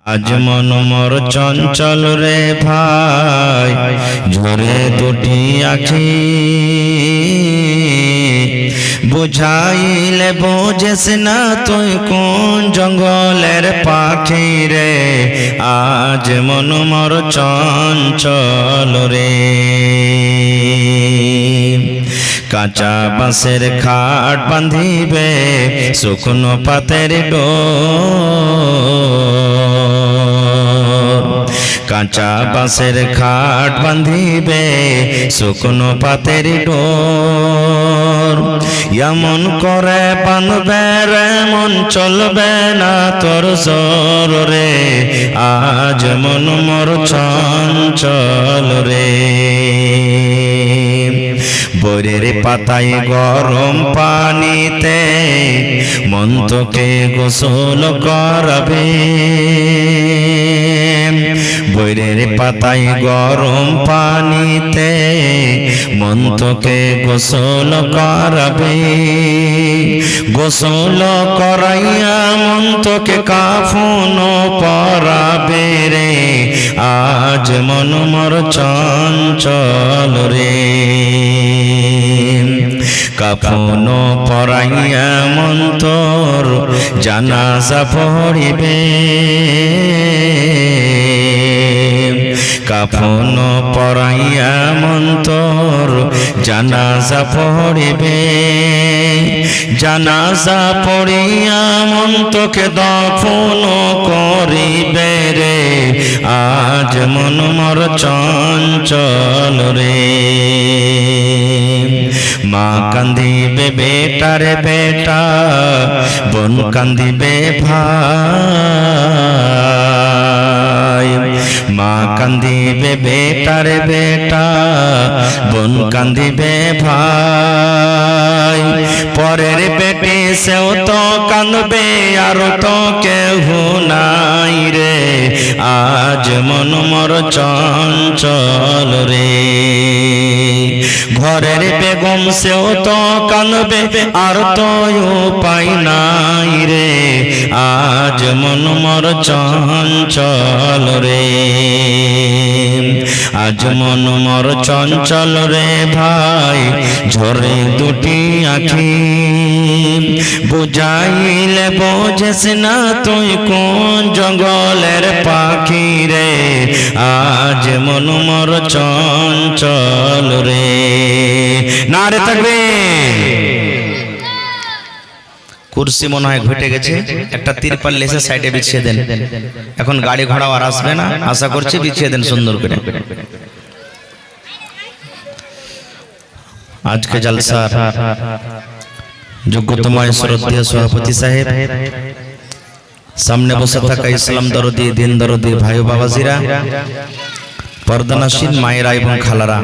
আজ মন মোর চঞ্চল রে ভাই, ঝরে দুটি আখি বুঝাইলে বোঝেস না তুই কোন জঙ্গলের পাখি রে। আজ মন মোর চঞ্চল রে। কাঁচা বাঁশের খাট বাঁধিবে শুকনো পাতের ডোর, কাঁচা বাঁশের খাট বাঁধিবে শুকনো পাতের ডোর। এমন করে বাঁধবে রে মন চলবে না তোর জোর রে। আজ মন মোর চঞ্চল রে। বরের পাতায় গরম পানিতে মন তোকে গোসল করাবে। বরের পাতায় গরম পানিতে মন তোকে গোসল করাবে। গোসল করাইয়া মন তোকে কাফন পরাবে রে। আজ মন মোর চঞ্চল রে। কাফন পরাইয়া মন তোর জানাজা পড়িবে। কাফন পরাইয়া মন তোর জানাজা পড়িবে। জানাজা পড়িয়া মন তোকে দফন করিবে রে। আজ মন মোর চঞ্চল রে। মা কান্দিবে বেটার বেটা, বোন কান্দিবে ভাই। মা কান্দিবে বেটার বেটা, বোন কান্দিবে ভাই। পরের পেটে সেও তো কাঁদবে আর তো কেহ নাই রে। আজ মন মোর চঞ্চল রে। ঘরের বেগম সেও তো কাঁদবে আর তো উপায় নাই রে। আজ মন মোর চঞ্চল রে। আজ মন মোর চঞ্চল রে ভাই, ঝরে দুটি আখি বুঝাইলে বোঝেস না তুই কোন জঙ্গলের পাখি রে। আজ মন মোর চঞ্চল রে। নারে থাকবে। কুরসি মনে হয় ঘুটে গেছে, একটা তিরপাল লেসে সাইডে বিছিয়ে দেন। এখন গাড়ি ঘোড়াও আর আসবে না, আশা করছি বিছিয়ে দেন সুন্দর করে। আজকে জলসার যোগ্যতম শ্রদ্ধেয় সভাপতি সাহেব, সামনে বসে থাকা ইসলাম দরদি দিন দরদি ভাই বাবাজিরা, পর্দানাসীন মায়েরা এবং খালারা,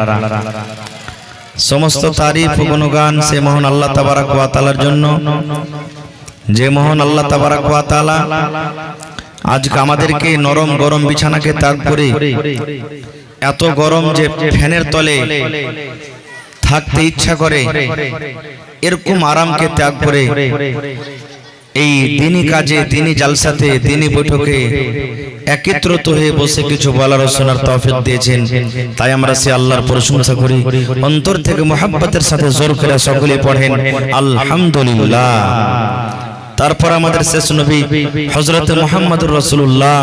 সমস্ত তারিফ ও গুণগান সে মহান আল্লাহ তাবারাক ওয়া তাআলার জন্য, যে মহান আল্লাহ তাবারাক ওয়া তাআলা আজকে আমাদেরকে নরম গরম বিছানাকে ত্যাগ করে, এত গরম যে ফ্যানের তলে থাকতে ইচ্ছা করে, এরকম আরামকে ত্যাগ করে এই দিনী কাজে, দিনী জালসাতে, দিনী বৈঠকে একত্রিত হয়ে বসে কিছু বলার ও শোনার তৌফিক দিয়েছেন। তাই আমরা সে আল্লাহর প্রশংসা করি, অন্তর থেকে মুহাব্বতের সাথে জোর করে সকলে পড়েন আলহামদুলিল্লাহ। তারপর আমাদের শেষ নবী হযরত মুহাম্মদুর রাসূলুল্লাহ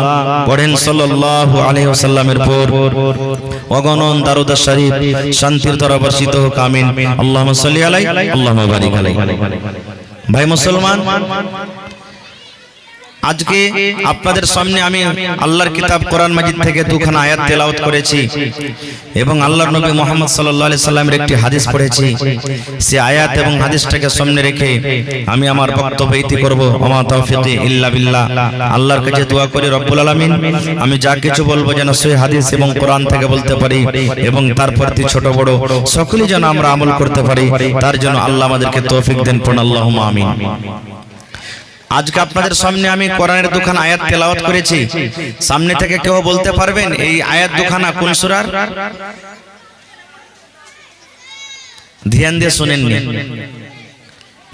পড়েন সাল্লাল্লাহু আলাইহি ওয়াসাল্লামের পর অগণন দারুদ শরীফ শান্তির দ্বারা বর্ষিত হোক, আমিন। আল্লাহুম্মা সাল্লি আলাইহি আল্লাহুম্মা বারিক আলাইহি। ভাই মুসলমান, আজকে আপনাদের সামনে আমি আল্লাহর কিতাব কোরআন মাজিদ থেকে দুখানা আয়াত তেলাওয়াত করেছি এবং আল্লাহর নবী মুহাম্মদ সাল্লাল্লাহু আলাইহি সাল্লামের একটি হাদিস পড়েছি। সে আয়াত এবং হাদিসটাকে সামনে রেখে আমি আমার বক্তব্য ইতি করব। ওমা তাওফিকি ইল্লা বিল্লাহ। আল্লাহর কাছে দোয়া করি রব্বুল আলামিন আমি যা কিছু বলবো যেন সহি হাদিস এবং কোরআন থেকে বলতে পারি এবং তার প্রতি ছোট বড় সকলেই যেন আমরা আমল করতে পারি, তার জন্য আল্লাহ আমাদেরকে তৌফিক দেন। পড়ুন আল্লাহুম্মা আমিন। আজকে আপনাদের সামনে আমি কোরআনের দুখানা আয়াত তেলাওয়াত করেছি। সামনে থেকে কেউ বলতে পারবেন এই আয়াত দুখানা কোন সূরার? ধ্যান দিয়ে শুনেন।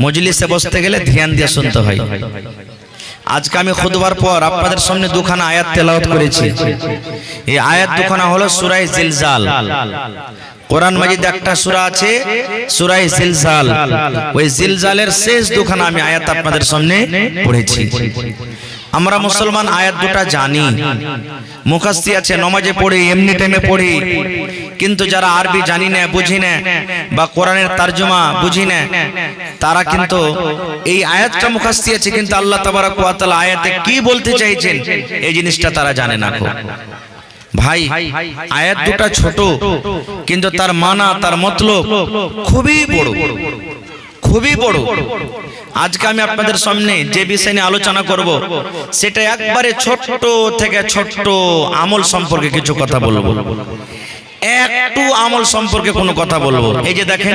মজলিসে বসতে গেলে ধ্যান দিয়ে শুনতে হয়। আজকে আমি খুতবার পর আপনাদের সামনে দুখানা আয়াত তেলাওয়াত করেছি। এই আয়াত দুখানা হলো সূরা জিলজাল। কোরআন মাজিদে একটা সূরা আছে সূরা জিলজাল, ওই জিলজালের শেষ দুখানা আমি আয়াত আপনাদের সামনে পড়েছি। আমরা মুসলমান আয়াত দুটা জানি, মুখস্থি আছে, নামাজে পড়ি, এমনি টাইমে পড়ি, কিন্তু যারা আরবি জানি না, বুঝি না, বা কোরআনের তরজমা বুঝি না, তারা কিন্তু এই আয়াতটা মুখস্থি আছে, কিন্তু আল্লাহ তাবারক ওয়া তাআলা আয়াতে কি বলতে চাইছেন এই জিনিসটা তারা জানে না। ভাই, আয়াত দুটা ছোট, কিন্তু তার মানা, তার মতলব খুবই বড়, খুবই বড়। আজকে আমি আপনাদের সামনে যে বিষয় নিয়ে আলোচনা করব, সেটা একবারে ছোট্ট থেকে ছোট্ট আমল সম্পর্কে কিছু কথা বলবো, একটু আমল সম্পর্কে কোনো কথা বলবো। এই যে দেখেন,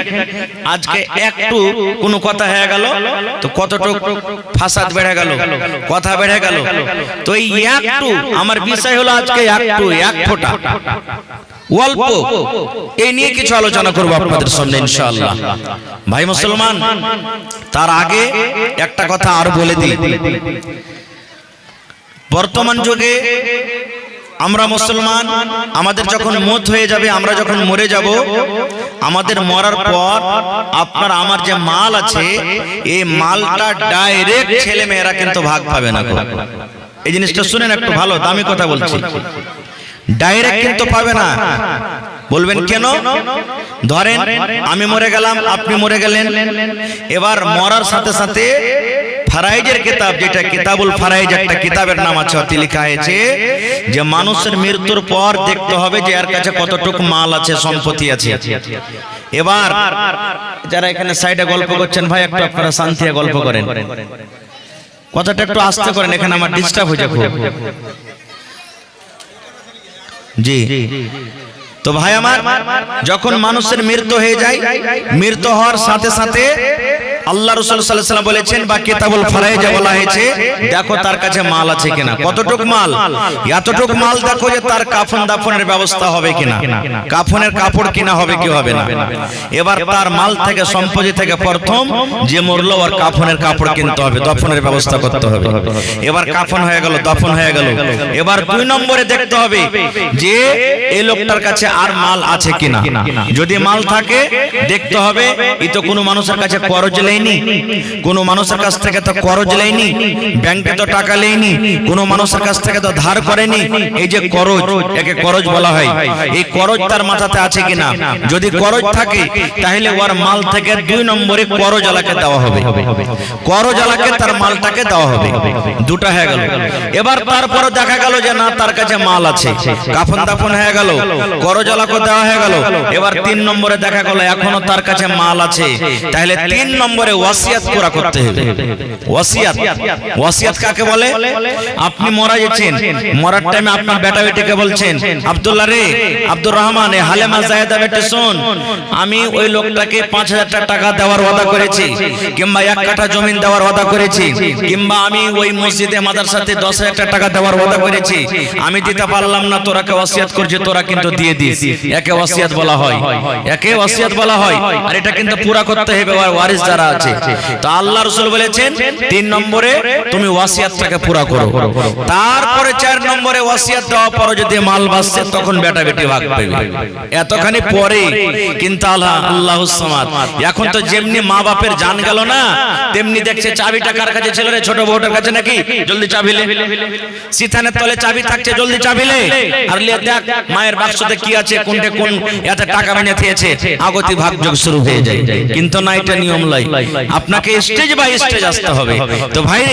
আজকে একটু কোনো কথা হয়ে গেল তো কতটুকু ফাসাদ বেড়ে গেল, কথা বেড়ে গেল। তো এই একটু আমার বিষয় হলো আজকে একটু, এক ফোঁটা, অল্প, এই নিয়ে কিছু আলোচনা করবো আপনাদের সামনে ইনশাআল্লাহ। ভাই মুসলমান, তার আগে একটা কথা আর বলে দিই, বর্তমান যুগে আমরা মুসলমান, আমাদের যখন মওত হয়ে যাবে, আমরা যখন মরে যাব, আমাদের মরার পর আপনার আমার যে মাল আছে, এই মালটা ডাইরেক্ট ছেলে মেয়েরা কিন্তু ভাগ পাবে না। এই জিনিসটা শুনেন, একটু ভালো দামি কথা বলছি, ডাইরেক্ট কিন্তু পাবে না। বলবেন কেন? ধরেন আমি মরে গেলাম, আপনি মরে গেলেন, এবার মরার সাথে সাথে ফারাইজের কিতাব, যেটা কিতাবুল ফারাইজ একটা কিতাবের নাম আছে, অতি লেখা আছে যে মানুষের মৃত্যুর পর দেখতে হবে যে এর কাছে কতটুকু মাল আছে, সম্পত্তি আছে। এবার যারা এখানে সাইডে গল্প করছেন, ভাই একটু আপনারা শান্তিতে গল্প করেন, কথাটা একটু আস্তে করেন, এখানে আমার ডিস্টার্ব হয়ে যাবে। জি, তো ভাই আমার, যখন মানুষের মৃত্যু হয়ে যায়, মৃত্যু হওয়ার সাথে সাথে আল্লাহ রাসূল সাল্লাল্লাহু আলাইহি ওয়াসাল্লাম বলেছেন, বা কিতাবুল ফারাইজে বলা হয়েছে, দেখো তার কাছে মাল আছে কিনা, কতটুক মাল, এতটুক মাল দেখো যে তার কাফন দাফনের ব্যবস্থা হবে কিনা, কাফনের কাপড় কিনা হবে কি হবে না। এবার তার মাল থেকে, সম্পত্তি থেকে প্রথম যে মরলো ওর কাফনের কাপড় কিনতে হবে, দফনের ব্যবস্থা করতে হবে। এবার কাফন হয়ে গেল, দফন হয়ে গেল, এবার 2 নম্বরে দেখতে হবে যে এই লোকটার কাছে আর মাল আছে কিনা। যদি মাল থাকে দেখতে হবে ই তো কোনো মানুষের কাছে করজ লেয়নি, কোনো মানুষের কাছ থেকে তো করজ লেয়নি, ব্যাংকে তো টাকা লেয়নি, কোনো মানুষের কাছ থেকে তো ধার করেনি। এই যে করজ, একে করজ বলা হয়, এই করজ তার মাথাতে আছে কিনা। যদি করজ থাকে তাহলে ওর মাল থেকে 2 নম্বরে করজ আলাকে দেওয়া হবে, করজ আলাকে তার মালটাকে দেওয়া হবে। দুটা হয়ে গেল। এবার তারপর দেখা গেল যে না, তার কাছে মাল আছে, কাফন দাফন হয়ে গেল, করজ আলাকে দেওয়া হয়ে গেল। এবার 3 নম্বরে দেখা গেল এখনো তার কাছে মাল আছে, তাহলে 3 নম্বরে ওয়াসিয়াত পুরা করতে হবে। ওয়াসিয়াত, ওয়াসিয়াত কাকে বলে? আপনি মারা যাচ্ছেন, মরার টাইমে আপনার বেটা বেটিকে বলছেন, আব্দুল্লাহ রে, আব্দুর রহমান, এ হালেমা জায়েদা বেটি শোন, আমি ওই লোকটাকে 5000 টাকা দেওয়ার ওয়াদা করেছি, কিংবা 1 কাঠা জমি দেওয়ার ওয়াদা করেছি, কিংবা আমি ওই মসজিদে মাদ্রাসাতে 10000 টাকা দেওয়ার ওয়াদা করেছি, আমি দিতে পারলাম না, তোরাকে ওয়াসিয়াত করছি, তোরা কিন্তু দিয়ে দিস। একে ওয়াসিয়াত বলা হয়, একে ওয়াসিয়াত বলা হয়। আর এটা কিন্তু পুরা করতে হবে ওয়ারিস যারা আছে। তো আল্লাহ রাসূল বলেছেন 3 নম্বরে তুমি ওয়াসিয়াতটাকে পুরা করো। তারপরে 4 নম্বরে ওয়াসিয়াত দেওয়ার পর যদি মাল বাঁচে তখন বেটা বেটি ভাগ পাবে। এতখানি পরে কিন্তু আল্লাহুস সামাদ। এখন তো যেমনি মা বাপের জান গেল না, তেমনি দেখছে চাবিটা কার কাছে ছিল রে, ছোট বউটার কাছে নাকি, জলদি চাবি লে, সিথানের তলে চাবি থাকছে, জলদি চাবি লে, আর লিয়ে দেখ মায়ের বাক্সতে কি আছে, কোনটা কোন এত টাকা মেনে দিয়েছে, আগতি ভাগযোগ শুরু হয়ে যায়। কিন্তু না, এটা নিয়ম নয়, আপনাকে স্টেজ বাই স্টেজ আসতে হবে। তো ভাই,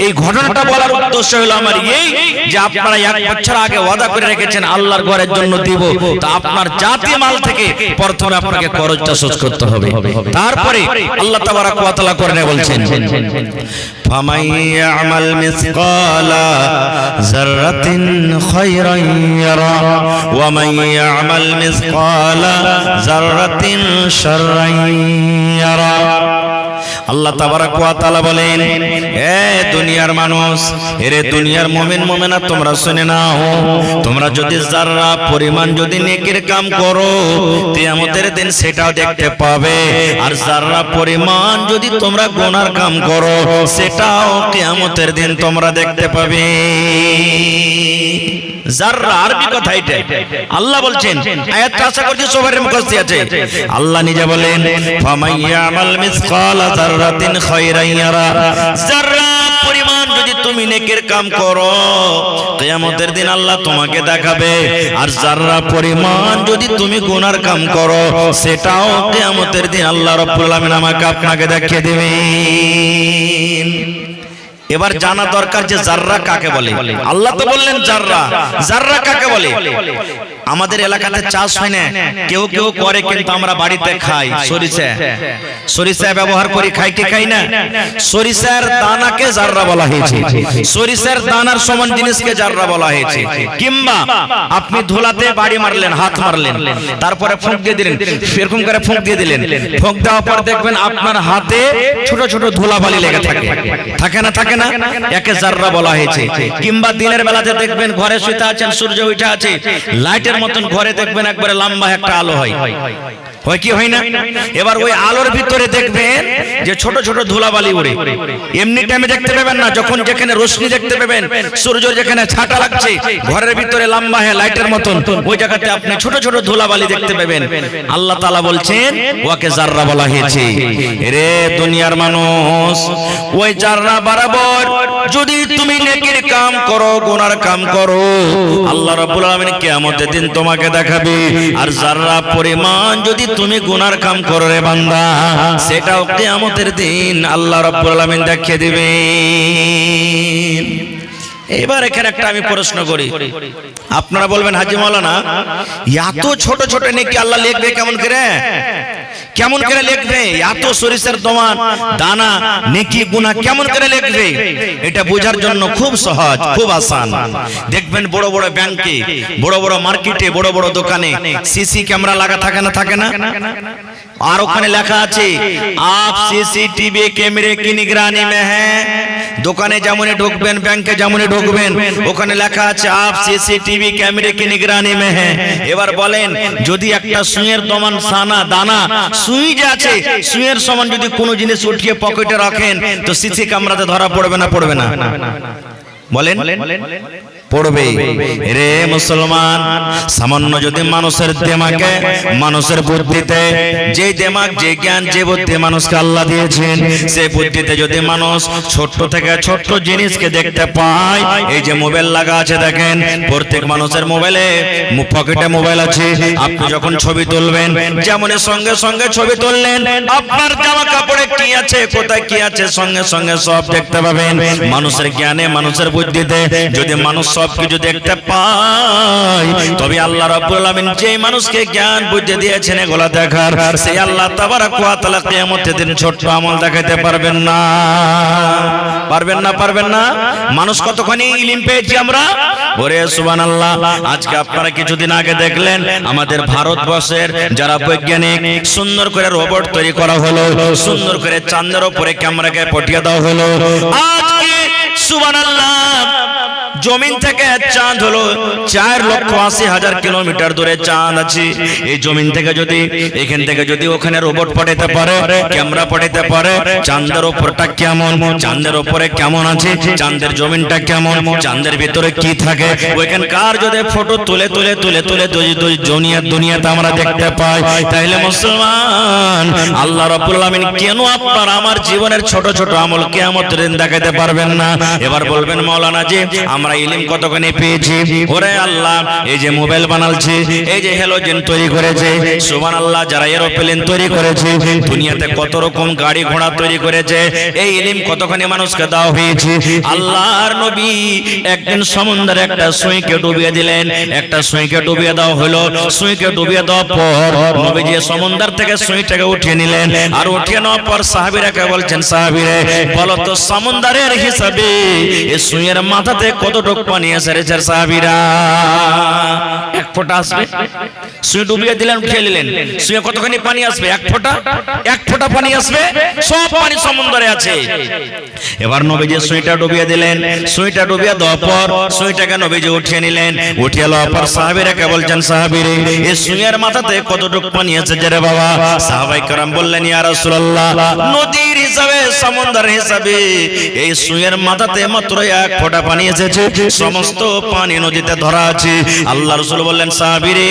এই ঘটনাটা বলার উদ্দেশ্য হলো আমার এই যে আপনারা 1 বছর আগে ওয়াদা করে রেখেছেন আল্লাহর ঘরের জন্য দিব, তো আপনার জাতীয় মাল থেকে প্রথমে আপনাকে খরচটা শোধ করতে হবে। তারপরে আল্লাহ তাবারাক ওয়া তাআলা করে বলছেন, ফামান ইয়ামাল মিসকালা যাররাতিন খায়রান ইয়ারা ওয়া মান ইয়ামাল মিসকালা যাররাতিন শাররান ইয়ারা। আল্লাহ তাবারাক ওয়া তাআলা বলেন, এ দুনিয়ার মানুষ, এরে দুনিয়ার মুমিন মুমিনা, তোমরা শুনে নাও, তোমরা যদি যারা পরিমাণ যদি নেকির কাম করো কিয়ামতের দিন সেটাও দেখতে পাবে, আর যারা পরিমাণ যদি তোমরা গুনার কাম করো সেটাও কিয়ামতের দিন তোমরা দেখতে পাবে। যাররা আরবি কথা এটা, আল্লাহ বলছেন, আয়াতটা আশা করছি সবার মুখস্থ আছে। আল্লাহ নিজে বলেন, ফামাইয়ামাল মিসকালা যাররাতিন খায়রান ইয়ারা, যাররা পরিমাণ যদি তুমি নেকির কাম করো কিয়ামতের দিন আল্লাহ তোমাকে দেখাবে, আর যাররা পরিমাণ যদি তুমি গুনার কাম করো সেটাও কিয়ামতের দিন আল্লাহ রাব্বুল আলামিন আমাকে আপনাকে দেখিয়ে দিবেন। এবার জানা দরকার যে জাররা কাকে বলে। আল্লাহ তো বললেন জাররা, জাররা কাকে বলে? আমাদের এলাকাতে চাষ হয় না, কেউ কেউ করে, কিন্তু আমরা বাড়িতে খাই। সরিষা, সরিষা ব্যবহার করি, খাই কি খাই না? সরিষার দানাকে জাররা বলা হয়েছে, সরিষার দানার সমান জিনিসকে জাররা বলা হয়েছে। কিংবা আপনি ধুলাতে বাড়ি মারলেন, হাত মারলেন, তারপরে ফুঁক দিয়ে দিলেন, এরকম করে ফুঁক দিয়ে দিলেন, ফুঁক দেওয়ার পর দেখবেন আপনার হাতে ছোট ছোট ধুলাবালি লেগে থাকে, থাকে না? থাকে না? একে জাররা বলা হয়েছে। কিংবা দিনের বেলাতে দেখবেন ঘরে শুতে আছেন, সূর্য উঠে আছে, লাইটের মতন ঘরে দেখবেন একবারে লম্বা একটা আলো হয়, হয় কি হয় না? এবার ওই আলোর ভিতরে দেখবেন যে ছোট ছোট ধুলাবালি উড়ে। এমনি টাইমে দেখতে পাবেন না, যখন যেখানে রোশনি দেখতে পাবেন, সূর্য যেখানে ছাটা লাগছে, ঘরের ভিতরে লম্বা হয়ে লাইটের মতন, ওই জায়গাতে আপনি ছোট ছোট ধুলাবালি দেখতে পাবেন। আল্লাহ তাআলা বলছেন ওকে জাররা বলা হয়েছে। রে দুনিয়ার মানুষ, ওই জাররা বরাবর যদি তুমি নেকির কাম করো, গুনার কাম করো, আল্লাহ রাব্বুল আলামিন কিয়ামতের দিন তোমাকে দেখাবে, আর জাররা পরিমাণ যদি তুমি গুনার কাম করো রে বান্দা, সেটাও কিয়ামতের দিন আল্লাহ রাব্বুল আলামিন দেখিয়ে দিবেন। এবার এখানে একটা আমি প্রশ্ন করি, আপনারা বলবেন হাজী মাওলানা এত ছোট ছোট নেকি আল্লাহ লিখবে কেমন করে? কেমন করে লিখবে? এত সরিষার দানা নেকি গুনাহ কেমন করে লিখবে? এটা বোঝার জন্য খুব সহজ, খুব আসান। দেখবেন বড় বড় ব্যাংকে, বড় বড় মার্কেটে, বড় বড় দোকানে সিসি ক্যামেরা লাগা থাকে না? থাকে না? আর ওখানে লেখা আছে আপ সিসিটিভি ক্যামেরে কি নিগরানি মে হ্যাঁ। দোকানে যেমনই ঢুকবেন, ব্যাংকে যেমনই ঢুকবেন, ওখানে লেখা আছে আপ সিসিটিভি ক্যামেরে কি নিগরানি মে হ্যাঁ। এবার বলেন, যদি একটা সুইয়ের দানা সুই যে আছে, সুইয়ের সমান যদি কোনো জিনিস উঠিয়ে পকেটে রাখেন, তো সিসি ক্যামেরাতে ধরা পড়বে না? পড়বে না? বলেন পড়বে। রে মুসলমান, সামান্য যদি মানুষের দিমাগে, মানুষের বুদ্ধিতে, যে দিমাগ, যে জ্ঞান, যে বুদ্ধি মানুষকে আল্লাহ দিয়েছেন, সেই বুদ্ধিতে যদি মানুষ ছোট থেকে ছোট জিনিসকে দেখতে পায়, এই যে মোবাইল লাগা আছে দেখেন, প্রত্যেক মানুষের মোবাইলে, পকেটে মোবাইল আছে। আপনি যখন ছবি তুলবেন, যেমন সঙ্গে সঙ্গে ছবি তুললেন, আপনার জামা কাপড়ে কি আছে, কোথায় কি আছে, সঙ্গে সঙ্গে সব দেখতে পাবেন। মানুষের জ্ঞানে, মানুষের বুদ্ধিতে যদি মানুষ সবকিছু দেখতে পায়, তবে আল্লাহ রাব্বুল আলামিন যে মানুষকে জ্ঞান বুদ্ধি দিয়েছেন এগুলা দেখার, সেই আল্লাহ তাবারাক ওয়া তাআলা কিয়ামতের দিন ছোট আমল দেখাতে পারবেন না? পারবেন না? পারবেন না? মানুষ কতখানি ইলম পেয়েছি আমরা, ওরে সুবহানাল্লাহ। আজকে আপনারা কিছুদিন আগে দেখলেন আমাদের ভারতবর্ষের যারা বৈজ্ঞানিক, সুন্দর করে রোবট তৈরি করা হলো, সুন্দর করে চাঁদের উপরে ক্যামেরাকে পাঠিয়ে দেওয়া হলো। আজকে সুবহানাল্লাহ, জমিন থেকে চাঁদ হলো 4,80,000 কিলোমিটার দূরে চাঁদ আছে। এই জমিন থেকে যদি, এখান থেকে যদি ওখানে রোবট পাঠাতে পারে, ক্যামেরা পাঠাতে পারে, চাঁদের উপরটা কেমন, চাঁদের উপরে কেমন আছে, চাঁদের জমিনটা কেমন, চাঁদের ভিতরে কি থাকে, ওইখানকার যদি ফটো তুলে তুলে তুলে তুলে দুনিয়াতে আমরা দেখতে পাই, তাহলে মুসলমান, আল্লাহ রাব্বুল আলামিন কেন আপনার আমার জীবনের ছোট ছোট আমল কিয়ামতের দিন দেখাতে পারবেন না? এবার বলবেন মাওলানা জি, আমরা ইলম কতখানি পেয়েছি। ওরে আল্লাহ, এই যে মোবাইল বানালছে, এই যে হ্যালোজেন তৈরি করেছে, সুবহানাল্লাহ, যারা এরোপ্লেন তৈরি করেছে, দুনিয়াতে কত রকম গাড়ি ঘোড়া তৈরি করেছে, এই ইলম কতখানি মানুষকে দেওয়া হয়েছে। আল্লাহর নবী একদিন সমুদ্রে একটা সুইকে ডুবিয়ে দিলেন, একটা সুইকে ডুবিয়ে দেওয়া হলো। সুইকে ডুবিয়ে দেওয়ার পর নবীজি সমুদ্র থেকে সুইটাকে উঠিয়ে নিলেন, আর উঠিয়ে নেওয়ার পর সাহাবীরাকে বলছেন, সাহাবীরে বলো তো সমুদ্রের হিসাবে এই সুইয়ের মাথাতে কত কতটুক পানি এসেছে সাহাবীরা? এক ফোঁটা আসবে, সুই ডুবিয়ে দিলেন, উঠিয়ে নিলেন, সুয়ে কতখানি পানি আসবে? এক ফোঁটা পানি আসবে, সব পানি সমুদ্রে আছে। এবার নবীজি সুইটা ডুবিয়ে দিলেন, সুইটা ডুবিয়ে দেওয়ার পর সুইটাকে নবীজি উঠিয়ে নিলেন, উঠিয়ে নেওয়ার পর সাহাবীরা কে বলছেন, সাহাবীরে এই সুইয়ের মাথাতে কতটুক পানি এসেছে রে বাবা? সাহাবায়ে কেরাম বললেন, ইয়া রাসূলুল্লাহ, নদীর হিসাবে, সমুদ্রের হিসাবে এই সুইয়ের মাথাতে মাত্র এক ফোঁটা পানি এসেছে, সমস্ত পানি নদীতে ধরা আছে। আল্লাহ রাসূল বললেন, সাহাবীরে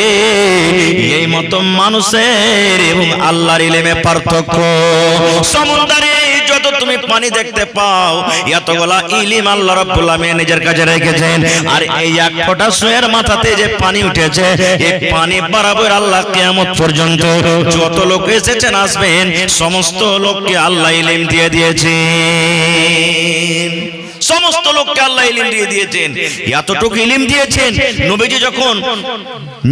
এই মত মানুষের এবং আল্লাহর ইলমে পার্থক্য। সমুদ্রে যত তুমি পানি দেখতে পাও, এতগুলা ইলম আল্লাহ রাব্বুল আলামিন নিজের কাছে রেখেছেন। আর এই এক ফোঁটা সুয়ের মাথাতে যে পানি উঠেছে, এই পানি বরাবর আল্লাহ কিয়ামত পর্যন্ত যত লোক এসেছেন আসবেন, সমস্ত লোককে আল্লাহ ইলম দিয়ে দিয়েছেন। সমস্ত লোককে আল্লাহ ইলম দিয়ে দিয়েছেন। এতটুকু ইলম দিয়েছেন, নবীজি যখন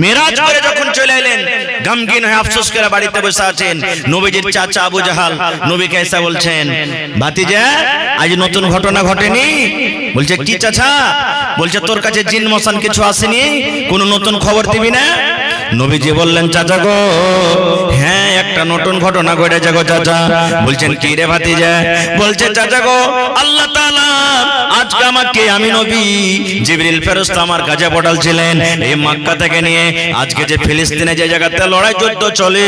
মেরাজ করে যখন চলে এলেন, গমগিন হয়ে আফসোস করে বাড়িতে বসে আছেন, নবীজির চাচা আবু জাহাল নবীকে এসে বলছেন, ভাতিজা আজ নতুন ঘটনা ঘটেনি? বলছে, কি চাচা? বলছে, তোর কাছে জিন মশান কিছু আসেনি? কোনো নতুন খবর দিবি না? নবীজি বললেন, চাচা গো, হ্যাঁ একটা নতুন ঘটনা ঘটেছে গো চাচা। বলছেন, কি রে ভাতিজা? বলছে, চাচা গো, আল্লাহ তাআলা আজকে আমাকে, আমি নবী, জিবরিল ফেরেশতা আমার কাছে পাঠালছিলেন এই মক্কা থেকে নিয়ে। আজকে যে ফিলিস্তিনে যে জায়গাতে লড়াই যুদ্ধ চলে,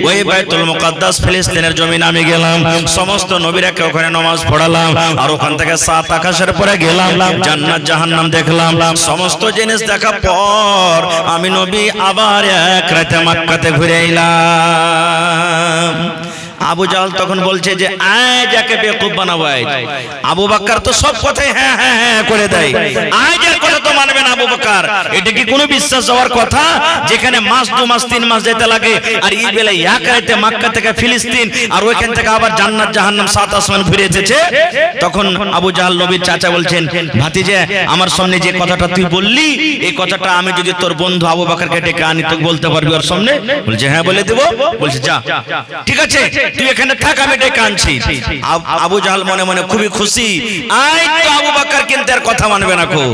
ওই বাইতুল মুকাদ্দাস ফিলিস্তিনের জমিন আমি গেলাম, সমস্ত নবীরাকে ওখানে নামাজ পড়ালাম, আর ওখান থেকে 7 আকাশের পরে গেলাম, জান্নাত জাহান্নাম দেখলাম। সমস্ত জিনিস দেখার পর আমি নবী আবার এক রাতে মক্কাতে ঘুরে এলাম। আবু জাহল তখন বলছে যে আয় যাকে বেকুব বানাবো। আবু বকর তো সব কথাই হ্যাঁ হ্যাঁ হ্যাঁ করে দেয়, আয় যার কথা তো মানবে না আবু বকর। এটা কি কোনো বিশ্বাস হওয়ার কথা? যেখানে মাস 2 মাস 3 মাস যেতে লাগে, আর এই বেলায় এক রাতে মক্কা থেকে ফিলিস্তিন, আর ওইখান থেকে আবার জান্নাত জাহান্নাম 7 আসমান ঘুরে এসেছে। তখন আবু জাহল নবীর চাচা বলছেন, ভাতিজা আমার সামনে যে কথাটা তুই বললি, এই কথাটা আমি যদি তোর বন্ধু আবু বকরকে ডেকে আনি, তুই বলতে পারবি ওর সামনে? বলছে, হ্যাঁ বলে দেব। বলছে, যা, ঠিক আছে তুই এখানে থাক, আমি ডেকে আনছি। আবু জাহল মনে মনে খুবই খুশি, আই তো আবু বকর কিন্তু আর কথা মানবে না, খুব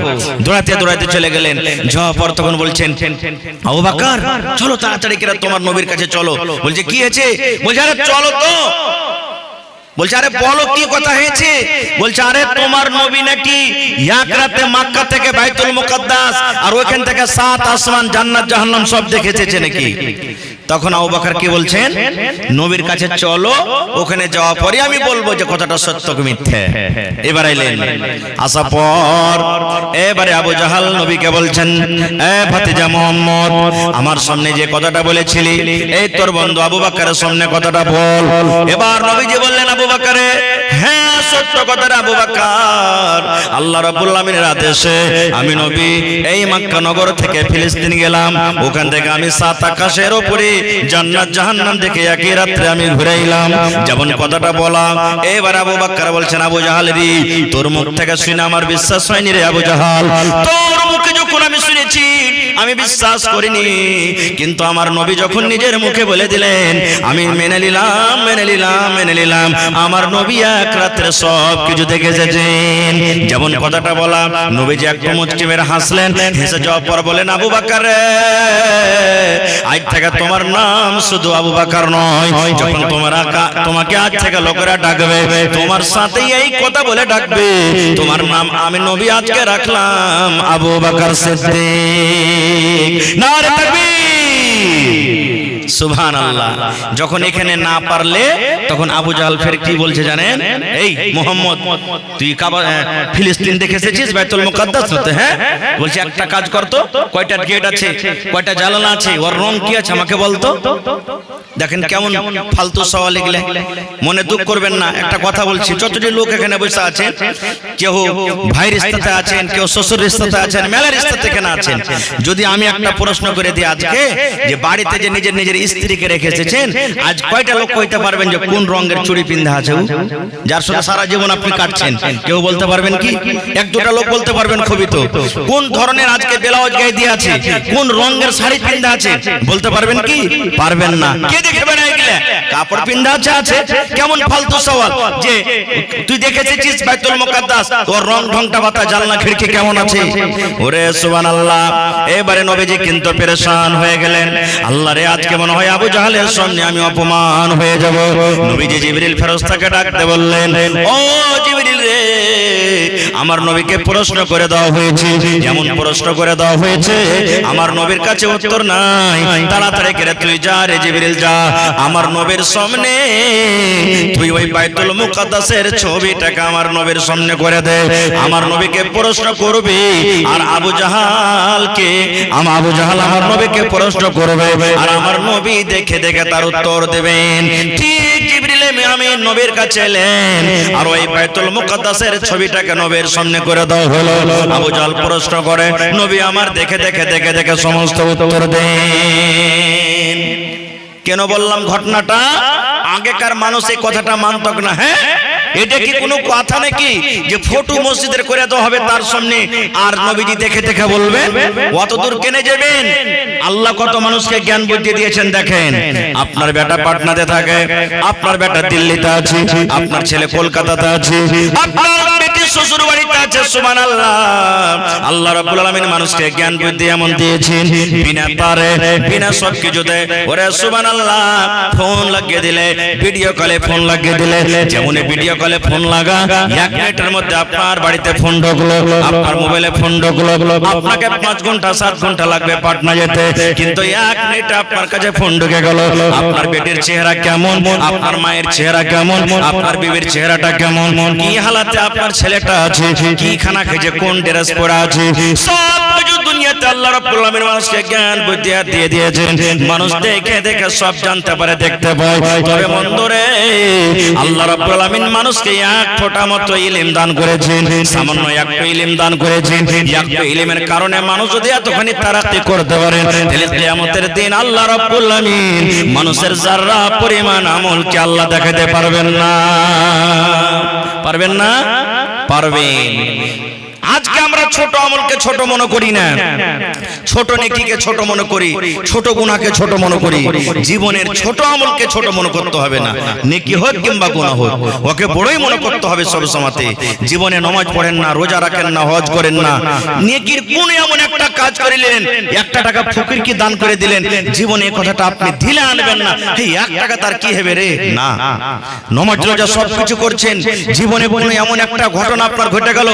দৌড়াতে দৌড়াতে চলে গেলেন। যাওয়ার পর তখন বলছেন, আবু বকর চলো তাড়াতাড়ি করে তোমার নবীর কাছে চলো। বলছে, কি হয়েছে? বলছে, আরে চলো তো। বলছে, আরে বলো কি কথা হয়েছে? বলছে, আরে তোমার নবী নাকি এক রাতে মক্কা থেকে বাইতুল মুকাদ্দাস আর ওইখান থেকে 7 আসমান জান্নাত জাহান্নাম সব দেখে এসেছে নাকি? তখন আবু বকর কি বলছেন, নবীর কাছে চলো, ওখানে যাওয়ার পরে আমি বলবো যে কথাটা সত্য কি মিথ্যে। এবার আইলেন, আসার পর এবারে আবু জাহাল নবীকে বলছেন, এ ভাতিজা মুহাম্মদ, আমার সামনে যে কথাটা বলেছিলি, এই তোর বন্ধু আবু বকরের সামনে কথাটা বল। এবার নবীজি বললেন, আবু বকরে, হ্যাঁ সত্য কথা আবু বকর, আল্লাহ রাব্বুল আলামিনের আদেশে আমি নবী এই মক্কা নগর থেকে ফিলিস্তিন গেলাম, ওখান থেকে আমি 7 আকাশের উপরে জান্নাত জাহান্নাম দেখে একই রাত্রে আমি ঘুরে এলাম, যেমন কথাটা বলা। এবার আবু বকর বলছেন, আবু জাহাল রে, তোর মুখ থেকে শুনে আমার বিশ্বাস হয়নি রে আবু জাহাল। তোর মুখে যখন আমি শুনেছি আমি বিশ্বাস করিনি, কিন্তু আমার নবী যখন নিজের মুখে বলে দিলেন, আমি মেনে নিলাম মেনে নিলাম মেনে নিলাম। আমার নবী এক রাত্রে সব কিছু দেখে এসেছেন, যেমন কথাটা বলা। নবীজি একটু মুচকি মেরে হাসলেন, হেসে যাওয়ার পর বলেন, আবু বকর আজ থেকে তোমার নাম শুধু আবু বকর নয়, যখন তোমাকে আজ থেকে লোকেরা ডাকবে, তোমার সাথে এই কথা বলে ডাকবে, তোমার নাম আমি নবী আজকে রাখলাম আবু বকর সিদ্দিক। নারে তাকবীর, সুবহানাল্লাহ। যখন এখানে না পারলে তখন আবু জাহল ফের কি বলছে জানেন, এই মুহাম্মদ তুই ফিলিস্তিন দেখে এসেছিস, বাইতুল মুকাদ্দাস হতে? হ্যাঁ। বলছে, একটা কাজ করতো, কয়টা গেট আছে, কয়টা জানালা আছে, ওর রং কি আছে আমাকে বলতো। দেখেন কেমন ফালতু সওয়াল এগুলা, মনে দুঃখ করবেন না, একটা কথা বলছি, যতটি লোক এখানে বসে আছেন, কেউ ভাইয়ের রিশতাতে আছেন, কেউ শ্বশুর রিশতাতে আছেন, মেলার রিশতাতে এখানে আছেন। যদি আমি একটা প্রশ্ন করে দিই আজকে, যে বাড়িতে যে নিজের নিজের স্ত্রীকে রেখে এসেছেন, আজ কয়টা লোক কইতে পারবেন যে কোন রঙের চুড়ি পিন্ধা আছে, যার সাথে সারা জীবন আপনি কাটছেন? কেউ বলতে পারবেন কি? 1-2টা লোক বলতে পারবেন খুবই তো। কোন ধরনের আজকে ব্লাউজ গায়ে দিয়ে আছে, কোন রঙের শাড়ি পিন্ধা আছে, বলতে পারবেন কি? পারবেন না। কে দেখে বেড়ায় গেলে কাপড় পিন্ধা আছে কেমন ফালতু সওয়াল যে তুই দেখেছিস বাইতুল মুকাদ্দাস ওর রং ঢংটা বাতা জানলা খিড়কি কেমন আছে ওরে সুবহানাল্লাহ এবারে নবীজি কিন্তু পেরেশান হয়ে গেলেন আল্লাহ রে আজকে মনে হয় আবু জাহেলের সামনে আমি অপমান হয়ে যাব নবীজি জিবরিল ফেরেশতাকে ডাকতে বললেন ও জিবরিল রে আমার নবীকে প্রশ্ন করে দেওয়া হয়েছে যেমন প্রশ্ন করে দেওয়া হয়েছে আমার নবীর কাছে উত্তর নাই তাড়াতাড়ি করে তুই যা রে জিবরিল যা আমার নবীর সামনে তুই ওই বাইতুল মুকাদ্দাসের ছবিটাকে আমার নবীর সামনে করে দে আমার নবীকে প্রশ্ন করবি আর আবু জাহালকে আবু জাহাল আমার নবীকে প্রশ্ন করবে আর আমার নবী দেখে দেখে তার উত্তর দেবেন ঠিক জিবরিল আমিন নবীর কাছে এলেন আর ওই বাইতুল মুকাদ্দাসের ছবিটাকে নবীর সামনে করে দাও হলো আবু জাহাল প্রশ্ন করে নবী আমার দেখে দেখে দেখে দেখে সমস্ত উত্তর দেন কেন বললাম ঘটনাটা আগেকার মানুষ এই কথাটা মানত না হ্যাঁ এটা কি কোনো কথা নাকি যে ফটো মসজিদের করে দেওয়া হবে তার সামনে আর নবীজি দেখে দেখে বলবেন কত দূর কেনে যাবেন আল্লাহ কত মানুষকে জ্ঞান বুদ্ধি দিয়েছেন দেখেন আপনার বেটা পাটনাতে থাকে আপনার বেটা দিল্লিতে আছে আপনার ছেলে কলকাতাতে আছে আপনার বেটি শ্বশুর বাড়িতে আছে সুবহানাল্লাহ আল্লাহ রাব্বুল আলামিন মানুষকে জ্ঞান বুদ্ধি এমন দিয়েছেন বিনা তারে বিনা সবকিছুতে ওরে সুবহানাল্লাহ ফোন লাগিয়ে দিলে ভিডিও কলে ফোন লাগিয়ে দিলে যেমন ভিডিও কলে ফোন লাগা 1 মিনিটের মধ্যে আপনার বাড়িতে ফোন ঢুকলো আপনার মোবাইলে ফোন ঢুকলো আপনাকে 5 ঘন্টা 7 ঘন্টা লাগবে পাটনা যেতে কিন্তু 1 মিনিটে আপনার কাছে ফোন ঢুকে গেল আপনার বেটির চেহারা কেমন আপনার মায়ের চেহারা কেমন আপনার বিবির চেহারাটা কেমন কি হালাতে আপনার ছেলেটা আছে কি খানা খেয়ে কোন ড্রেস পরে আছে সব কিছু দুনিয়াতে আল্লাহ রাব্বুল আলামিন মানুষকে জ্ঞান বুদ্ধি দিয়ে দিয়েছেন মানুষ দেখে দেখে সব জানতে পারে দেখতে পায় তবে বন্ধুরে আল্লাহ রাব্বুল আলামিন মানুষকে এক ফোঁটা মতো ইলম দান করেছেন সামান্য একটু ইলম দান করেছেন একটু ইলমের কারণে মানুষ যদি এতখানি তারাক্কি করতে পারে তাহলে কিয়ামতের দিন আল্লাহ রাব্বুল আলামিন মানুষের যারা পরিমাণ আমলকে আল্লাহ দেখাতে পারবেন না পারবেন না পারবেন আজকে আমরা ছোট আমলকে ছোট মনে করি না ছোট নেকিকে ছোট মনে করি ছোট গুনাহকে ছোট মনে করি জীবনের ছোট আমলকে ছোট মনে করতে হবে না নেকি হোক কিংবা গুনাহ হোক ওকে বড়ই মনে করতে হবে সব সময়তে জীবনে নামাজ পড়েন না রোজা রাখেন না হজ করেন না নেকির কোন এমন একটা কাজ করিলেন 1 টাকা ফকিরকে দান করে দিলেন জীবনে এই কথাটা আপনি দিলে আনবেন না এই 1 টাকা তার কি হবে রে না নামাজ রোজা সব কিছু করছেন জীবনে কোনো এমন একটা ঘটনা আপনার ঘটে গেল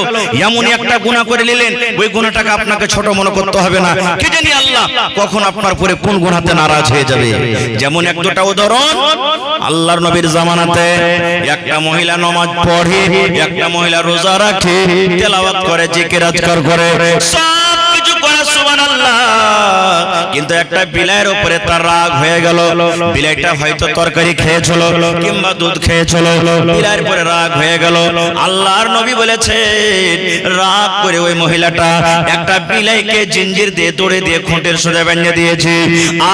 এমন একটা গুনাহ করে নিলেন ওই গুনাহটাকে আপনাকে ছোট মনে করতে হবে না কি জানি আল্লাহ কখন আপনার উপরে কোন গুনাহতে নারাজ হয়ে যাবে যেমন এক দুটা উদাহরণ আল্লাহর নবীর জামানাতে একটা মহিলা নামাজ পড়ে একটা মহিলা রোজা রাখে তেলাওয়াত করে জিকির আজকার করে সব কিছু করে সুবহানাল্লাহ কিন্তু একটা বিলাইয়ের উপরে তার রাগ হয়ে গেল বিলাইটা হয়তো তরকারি খেয়েছিল কিংবা দুধ খেয়েছিল বিলাইয়ের উপরে রাগ হয়ে গেল আল্লাহর নবী বলেছেন রাগ করে ওই মহিলাটা একটা বিলাইকে জিঞ্জির দিয়ে দড়ি দিয়ে খুঁটের সোজা বেঁধে দিয়েছে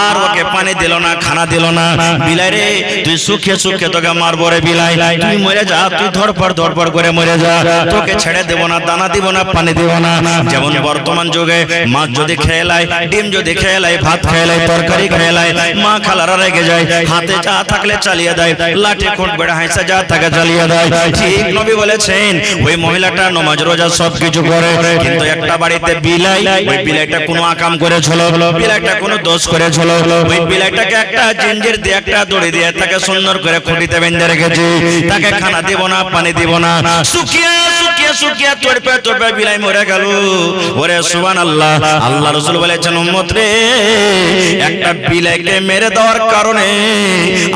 আর ওকে পানি দিল না খানা দিল না বিলাই রে তুই সুখে সুখে তোকে মারবো রে বিলাই তুই মরে যা তুই ধরপড় করে মরে যা তোকে ছেড়ে দেব না দানা দিব না পানি দিব না যেমন বর্তমান যুগে মাছ যদি খেয়ে লাই ডিম যদি খেয়ে লাই ভাত খেয়ে লাই তরকারি খেয়ে লাই মা খালারা রেগে যায় হাতে যা থাকলে চালিয়ে দেয় লাঠি খুঁট বেড়া হাইসা যা থাকে চালিয়ে দেয় ঠিক নবী বলেছেন ওই মহিলাটা নামাজ রোজা সব কিছু করে কিন্তু একটা বাড়িতে বিলাই ওই বিলাইটা কোনো আকাম করেছিল বিলাইটা কোনো দোষ করেছিল ওই বিলাইটাকে একটা জিঞ্জির দিয়ে একটা দড়ি দিয়ে তাকে সুন্দর করে খুঁটিতে বেঁধে রেখেছে তাকে খানা দিব না পানি দিব না শুকিয়ে শুকিয়ে শুকিয়ে তোড়পে বিলাই মরে গেল ওরে সুবহানাল্লাহ আল্লাহ রাসূল বলেছেন উম্মত রে একটা বিলাইকে মেরে দেওয়ার কারণে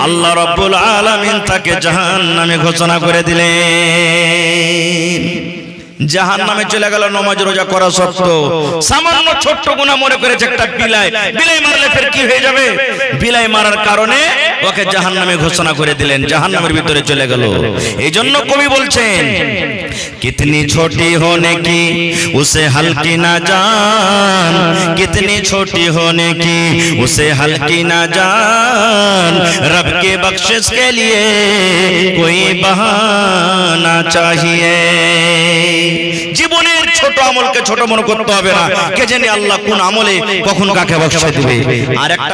আল্লাহ রাব্বুল আলামিন তাকে জাহান্নামে ঘোষণা করে দিলেন জাহান্নামে চলে গেল নামাজ রোজা করা সত্ত্বেও সামান্য ছোট্ট গুনাহ মনে করেছে একটা বিলাই মারলে ফের কি হয়ে যাবে বিলাই মারার কারণে ওকে জাহান্নামে ঘোষণা করে দিলেন জাহান্নামের ভিতরে চলে গেল এইজন্য কবি বলছেন कितनी छोटी होने की उसे हल्की ना जान कितनी छोटी होने की उसे हल्की ना जान रब के बख्शिश के लिए कोई बहाना चाहिए জীবনের ছোট আমলকে ছোট মনে করতে হবে না কে জানে আল্লাহ কোন আমলে কখন কাকে বকশিশ দিবে আর একটা